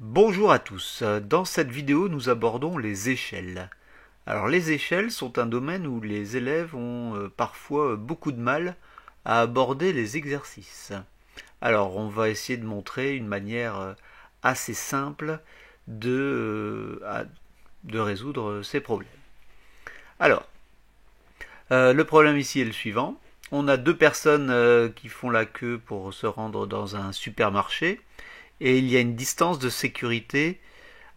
Bonjour à tous, dans cette vidéo nous abordons les échelles. Alors les échelles sont un domaine où les élèves ont parfois beaucoup de mal à aborder les exercices. Alors on va essayer de montrer une manière assez simple de résoudre ces problèmes. Alors, le problème ici est le suivant. On a deux personnes qui font la queue pour se rendre dans un supermarché et il y a une distance de sécurité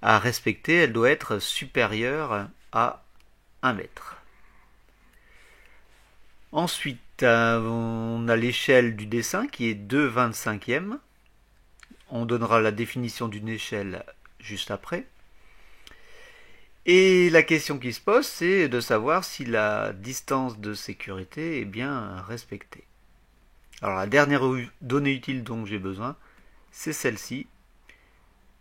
à respecter, elle doit être supérieure à 1 mètre. Ensuite, on a l'échelle du dessin qui est 2/25e. On donnera la définition d'une échelle juste après. Et la question qui se pose, c'est de savoir si la distance de sécurité est bien respectée. Alors la dernière donnée utile dont j'ai besoin, c'est celle-ci.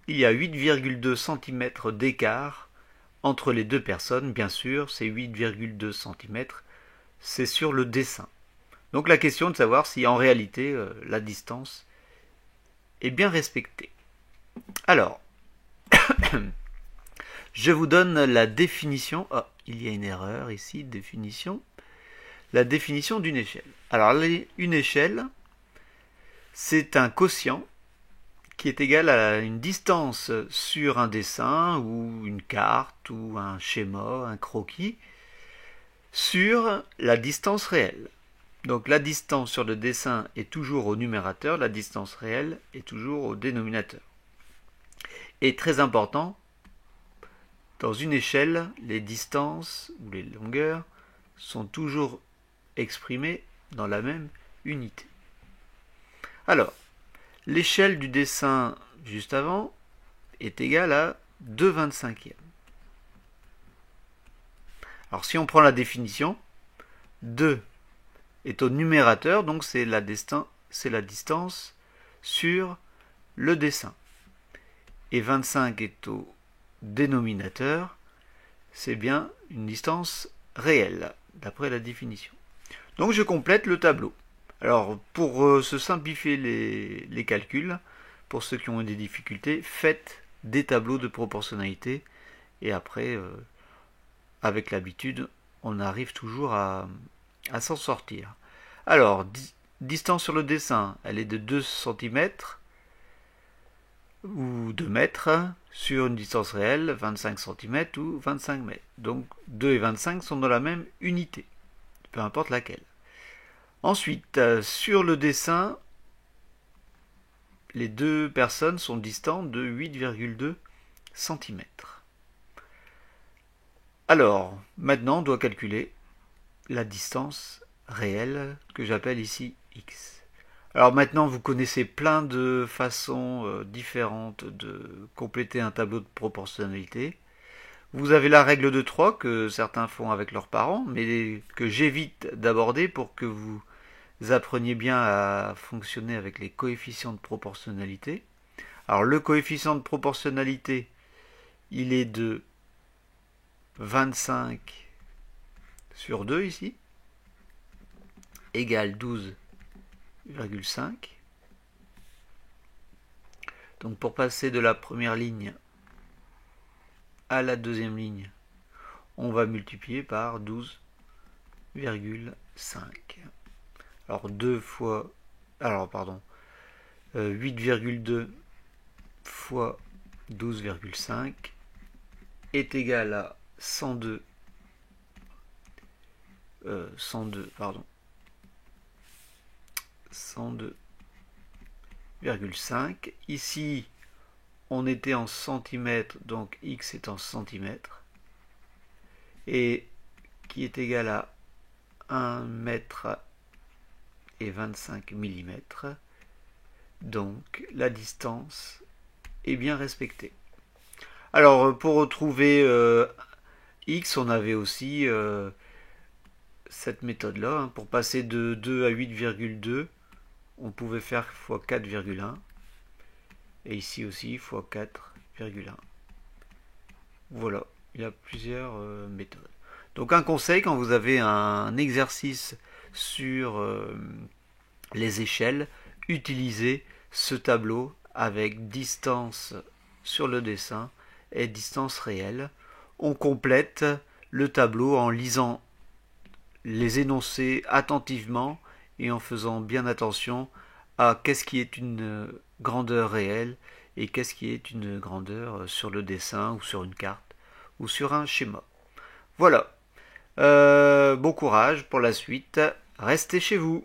Il y a 8,2 cm d'écart entre les deux personnes. Bien sûr, ces 8,2 cm, c'est sur le dessin. Donc la question est de savoir si en réalité la distance est bien respectée. Alors, je vous donne la définition. Oh, il y a une erreur ici, définition. La définition d'une échelle. Alors, une échelle, c'est un quotient qui est égal à une distance sur un dessin ou une carte ou un schéma, un croquis, sur la distance réelle. Donc la distance sur le dessin est toujours au numérateur, la distance réelle est toujours au dénominateur. Et très important, dans une échelle, les distances ou les longueurs sont toujours exprimées dans la même unité. Alors, l'échelle du dessin juste avant est égale à 2/25e. Alors si on prend la définition, 2 est au numérateur, donc c'est la distance sur le dessin. Et 25 est au dénominateur, c'est bien une distance réelle, d'après la définition. Donc je complète le tableau. Alors pour se simplifier les calculs, pour ceux qui ont des difficultés, faites des tableaux de proportionnalité et après, avec l'habitude, on arrive toujours à s'en sortir. Alors, distance sur le dessin, elle est de 2 cm ou 2 mètres sur une distance réelle, 25 cm ou 25 mètres. Donc 2 et 25 sont dans la même unité, peu importe laquelle. Ensuite, sur le dessin, les deux personnes sont distantes de 8,2 cm. Alors, maintenant, on doit calculer la distance réelle que j'appelle ici x. Alors maintenant, vous connaissez plein de façons différentes de compléter un tableau de proportionnalité. Vous avez la règle de 3 que certains font avec leurs parents, mais que j'évite d'aborder pour que vous appreniez bien à fonctionner avec les coefficients de proportionnalité. Alors le coefficient de proportionnalité, il est de 25 sur 2 ici, égale 12,5. Donc pour passer de la première ligne à la deuxième ligne, on va multiplier par 12,5. Alors 8,2 fois 12,5 est égal à 102,5. Ici, on était en centimètres, donc x est en centimètres, et qui est égal à 1 mètre et 25 mm. Donc la distance est bien respectée. Alors pour retrouver x, on avait aussi cette méthode-là. Pour passer de 2 à 8,2, on pouvait faire x 4,1. Et ici aussi x 4,1. Voilà, il y a plusieurs méthodes. Donc un conseil, quand vous avez un exercice sur les échelles, utilisez ce tableau avec distance sur le dessin est distance réelle. On complète le tableau en lisant les énoncés attentivement et en faisant bien attention à qu'est-ce qui est une grandeur réelle et qu'est-ce qui est une grandeur sur le dessin ou sur une carte ou sur un schéma. Voilà. Bon courage pour la suite. Restez chez vous.